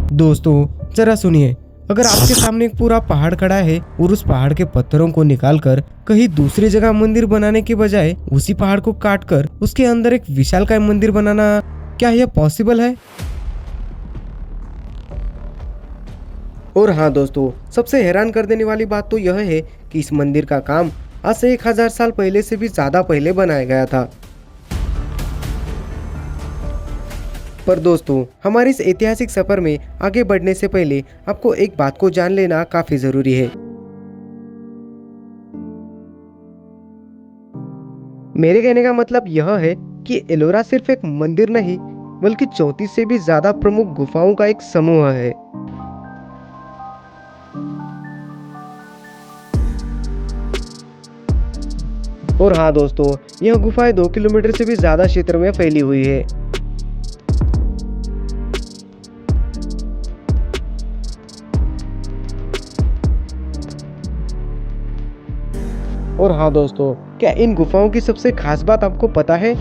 दोस्तों जरा सुनिए, अगर आपके सामने एक पूरा पहाड़ खड़ा है और उस पहाड़ के पत्थरों को निकालकर कहीं दूसरी जगह मंदिर बनाने के बजाय उसी पहाड़ को काटकर उसके अंदर एक विशालकाय मंदिर बनाना, क्या यह पॉसिबल है? और हाँ दोस्तों, सबसे हैरान कर देने वाली बात तो यह है कि इस मंदिर का काम आज से 1000 साल पहले से भी ज्यादा पहले बनाया गया था। पर दोस्तों, हमारे इस ऐतिहासिक सफर में आगे बढ़ने से पहले आपको एक बात को जान लेना काफी जरूरी है। मेरे कहने का मतलब यह है कि एलोरा सिर्फ एक मंदिर नहीं, बल्कि 34 से भी ज्यादा प्रमुख गुफाओं का एक समूह है। और हाँ दोस्तों, यह गुफाएं 2 किलोमीटर से भी ज्यादा क्षेत्र में फैली हुई है। और हाँ दोस्तों, क्या इन गुफाओं की सबसे खास बात आपको पता है?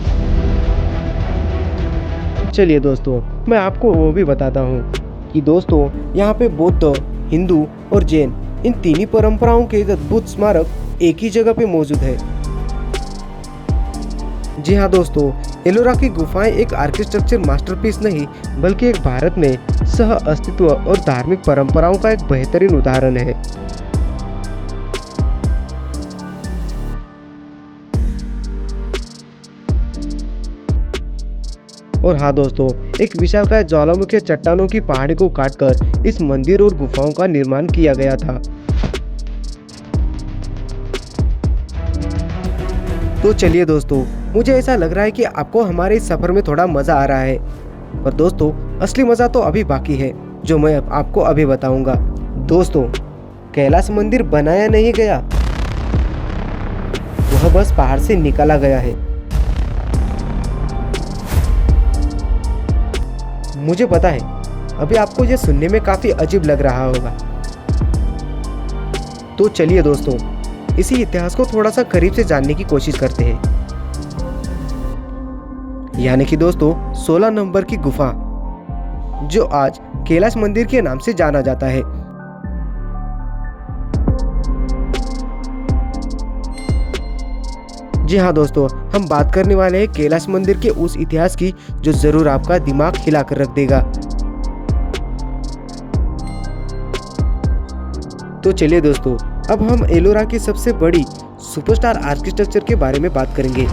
चलिए दोस्तों, मैं आपको वो भी बताता हूँ कि दोस्तों, यहाँ पे बौद्ध, हिंदू और जैन इन तीनों परंपराओं के अद्भुत स्मारक एक ही जगह पे मौजूद है। जी हाँ दोस्तों, एलोरा की गुफाएं एक आर्किटेक्चर मास्टरपीस नहीं, बल्कि एक भारत में सह अस्तित्व और धार्मिक परंपराओं का एक बेहतरीन उदाहरण है। और हाँ दोस्तों, एक विशालकाय ज्वालामुखी चट्टानों की पहाड़ी को काटकर इस मंदिर और गुफाओं का निर्माण किया गया था। तो चलिए दोस्तों, मुझे ऐसा लग रहा है कि आपको हमारे इस सफर में थोड़ा मजा आ रहा है, पर दोस्तों असली मजा तो अभी बाकी है, जो मैं आपको अभी बताऊंगा। दोस्तों, कैलाश मंदिर बनाया नहीं गया, वह बस पहाड़ से निकाला गया है। मुझे पता है, अभी आपको यह सुनने में काफी अजीब लग रहा होगा। तो चलिए दोस्तों, इसी इतिहास को थोड़ा सा करीब से जानने की कोशिश करते हैं। यानी कि दोस्तों, 16 नंबर की गुफा, जो आज कैलाश मंदिर के नाम से जाना जाता है। जी हाँ दोस्तों, हम बात करने वाले हैं कैलाश मंदिर के उस इतिहास की जो जरूर आपका दिमाग हिलाकर रख देगा। तो चलिए दोस्तों, अब हम एलोरा की सबसे बड़ी सुपरस्टार आर्किटेक्चर के बारे में बात करेंगे।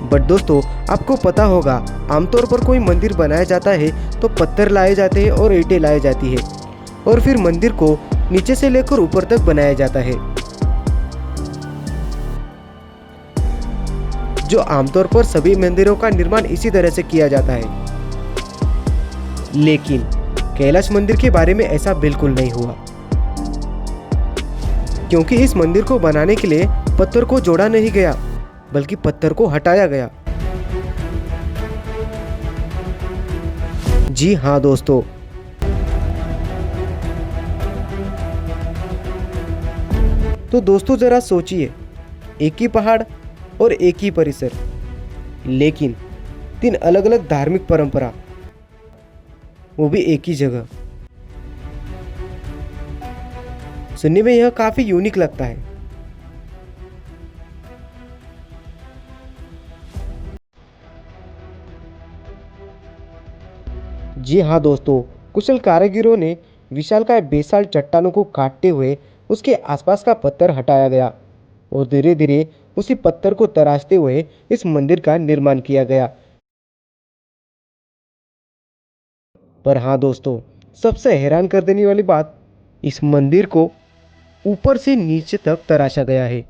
बट दोस्तों, आपको पता होगा, आमतौर पर कोई मंदिर बनाया जाता है तो पत्थर लाए जाते हैं और ईंटें लाई जाती है, और फिर मंदिर को नीचे से लेकर ऊपर तक बनाया जाता है, जो आमतौर पर सभी मंदिरों का निर्माण इसी तरह से किया जाता है। लेकिन कैलाश मंदिर के बारे में ऐसा बिल्कुल नहीं हुआ, क्योंकि इस मंदिर को बनाने के लिए पत्थर को जोड़ा नहीं गया, बल्कि पत्थर को हटाया गया। जी हाँ दोस्तों, तो दोस्तों जरा सोचिए, एक ही पहाड़ और एक ही परिसर, लेकिन 3 अलग अलग धार्मिक परंपरा, वो भी एक ही जगह। सुनने में यह काफी यूनिक लगता है। जी हाँ दोस्तों, कुशल कारीगरों ने विशालकाय बेसाल्ट चट्टानों को काटते हुए उसके आसपास का पत्थर हटाया गया, और धीरे धीरे उसी पत्थर को तराशते हुए इस मंदिर का निर्माण किया गया। पर हाँ दोस्तों, सबसे हैरान कर देने वाली बात, इस मंदिर को ऊपर से नीचे तक तराशा गया है।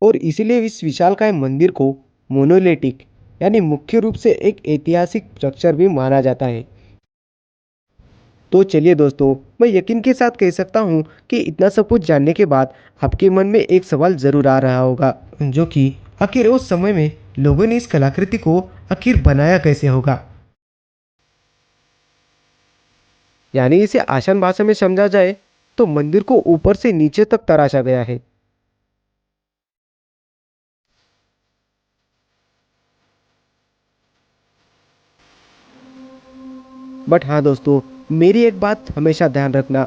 और इसीलिए इस विशालकाय मंदिर को मोनोलिथिक, यानी मुख्य रूप से एक ऐतिहासिक स्ट्रक्चर भी माना जाता है। तो चलिए दोस्तों, मैं यकीन के साथ कह सकता हूँ कि इतना सब कुछ जानने के बाद आपके मन में एक सवाल जरूर आ रहा होगा, जो कि आखिर उस समय में लोगों ने इस कलाकृति को आखिर बनाया कैसे होगा। यानी इसे आसान भाषा में समझा जाए तो मंदिर को ऊपर से नीचे तक तराशा गया है। बट हाँ दोस्तों, मेरी एक बात हमेशा ध्यान रखना,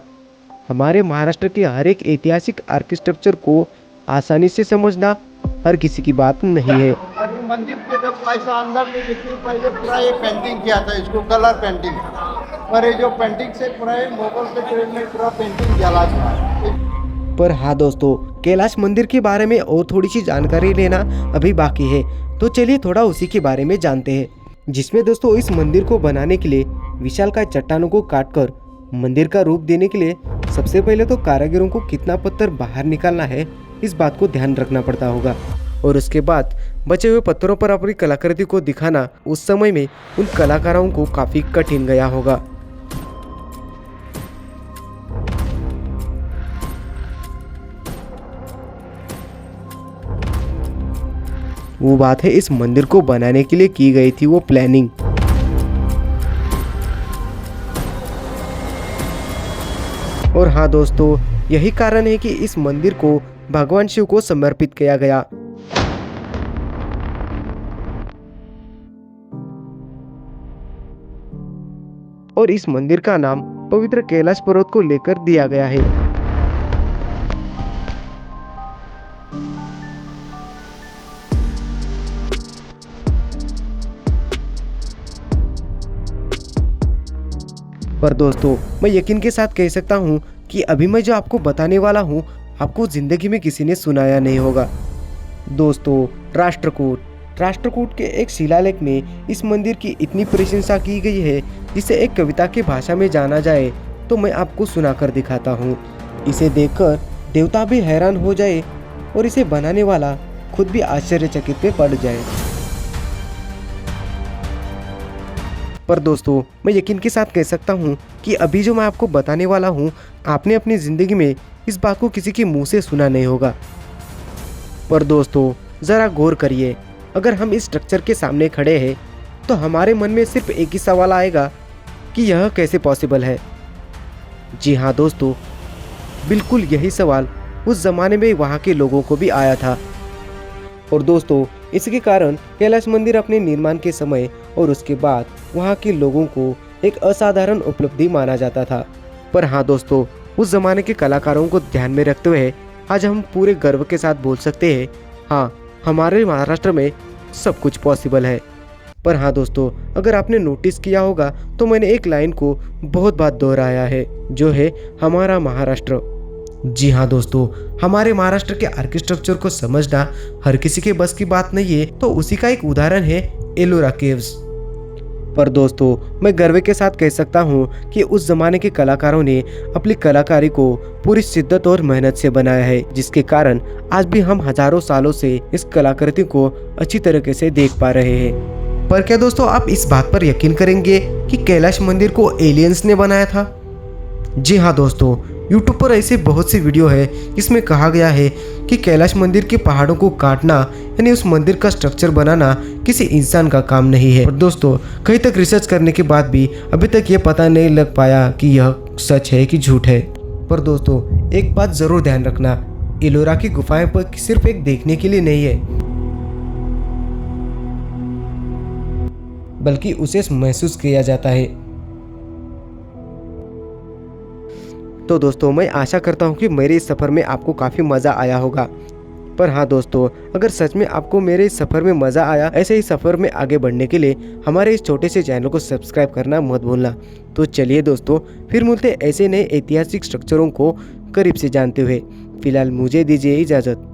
हमारे महाराष्ट्र के हर एक ऐतिहासिक आर्किटेक्चर को आसानी से समझना हर किसी की बात नहीं है। अभी मंदिर के जब ऐसा अंदर नहीं दिखती, पहले पूरा ये पेंटिंग किया था, इसको कलर पेंटिंग। पर ये जो पेंटिंग से पूरा ये मुगल के पीरियड में पूरा पेंटिंग जला था। पर हाँ दोस्तों, कैलाश मंदिर के बारे में और थोड़ी सी जानकारी लेना अभी बाकी है, तो चलिए थोड़ा उसी के बारे में जानते हैं। जिसमें दोस्तों इस मंदिर को बनाने के लिए विशालकाय चट्टानों को काटकर मंदिर का रूप देने के लिए सबसे पहले तो कारीगरों को कितना पत्थर बाहर निकालना है इस बात को ध्यान रखना पड़ता होगा, और उसके बाद बचे हुए पत्थरों पर अपनी कलाकृति को दिखाना उस समय में उन कलाकारों को काफी कठिन गया होगा। वो बात है इस मंदिर को बनाने के लिए की गई थी वो प्लानिंग। और हाँ दोस्तों, यही कारण है कि इस मंदिर को भगवान शिव को समर्पित किया गया। और इस मंदिर का नाम पवित्र कैलाश पर्वत को लेकर दिया गया है। पर दोस्तों, मैं यकीन के साथ कह सकता हूँ कि अभी मैं जो आपको बताने वाला हूँ आपको जिंदगी में किसी ने सुनाया नहीं होगा। दोस्तों, राष्ट्रकूट के एक शिलालेख में इस मंदिर की इतनी प्रशंसा की गई है जिसे एक कविता की भाषा में जाना जाए, तो मैं आपको सुनाकर दिखाता हूँ। इसे देखकर देवता भी हैरान हो जाए और इसे बनाने वाला खुद भी आश्चर्यचकित में पड़ जाए। पर दोस्तों, मैं यकीन के साथ कह सकता हूँ कि अभी जो मैं आपको बताने वाला हूँ आपने अपनी ज़िंदगी में इस बात को किसी के मुंह से सुना नहीं होगा। पर दोस्तों, ज़रा गौर करिए, अगर हम इस स्ट्रक्चर के सामने खड़े हैं तो हमारे मन में सिर्फ एक ही सवाल आएगा कि यह कैसे पॉसिबल है। जी हाँ दोस्तों, बिल्कुल यही सवाल उस ज़माने में वहाँ के लोगों को भी आया था। और दोस्तों, इसके कारण कैलाश मंदिर अपने निर्माण के समय और उसके बाद वहाँ के लोगों को एक असाधारण उपलब्धि माना जाता था। पर हाँ दोस्तों, उस जमाने के कलाकारों को ध्यान में रखते हुए आज हम पूरे गर्व के साथ बोल सकते हैं, हाँ, हमारे महाराष्ट्र में सब कुछ पॉसिबल है। पर हाँ दोस्तों, अगर आपने नोटिस किया होगा तो मैंने एक लाइन को बहुत बार दोहराया है, जो है हमारा महाराष्ट्र। जी हाँ दोस्तों, हमारे महाराष्ट्र के आर्किटेक्चर को समझना हर किसी के बस की बात नहीं है, तो उसी का एक उदाहरण है एलोरा केव्स। पर दोस्तों, मैं गर्व के साथ कह सकता हूँ कि उस जमाने के कलाकारों ने अपनी कलाकारी को पूरी शिद्दत और मेहनत से बनाया है, जिसके कारण आज भी हम हजारों सालों से इस कलाकृति को अच्छी तरीके से देख पा रहे हैं। पर क्या दोस्तों, आप इस बात पर यकीन करेंगे कि कैलाश मंदिर को एलियंस ने बनाया था? जी हाँ दोस्तों, यूट्यूब पर ऐसे बहुत सी वीडियो है जिसमें कहा गया है कि कैलाश मंदिर के पहाड़ों को काटना यानी उस मंदिर का स्ट्रक्चर बनाना किसी इंसान का काम नहीं है। और दोस्तों, कहीं तक रिसर्च करने के बाद भी अभी तक ये पता नहीं लग पाया कि यह सच है कि झूठ है। पर दोस्तों, एक बात जरूर ध्यान रखना, एलोरा की गुफाएं पर सिर्फ एक देखने के लिए नहीं है, बल्कि उसे महसूस किया जाता है। तो दोस्तों, मैं आशा करता हूँ कि मेरे इस सफ़र में आपको काफ़ी मज़ा आया होगा। पर हाँ दोस्तों, अगर सच में आपको मेरे इस सफ़र में मज़ा आया, ऐसे ही सफ़र में आगे बढ़ने के लिए हमारे इस छोटे से चैनल को सब्सक्राइब करना मत भूलना। तो चलिए दोस्तों, फिर मिलते ऐसे नए ऐतिहासिक स्ट्रक्चरों को करीब से जानते हुए। फिलहाल मुझे दीजिए इजाज़त।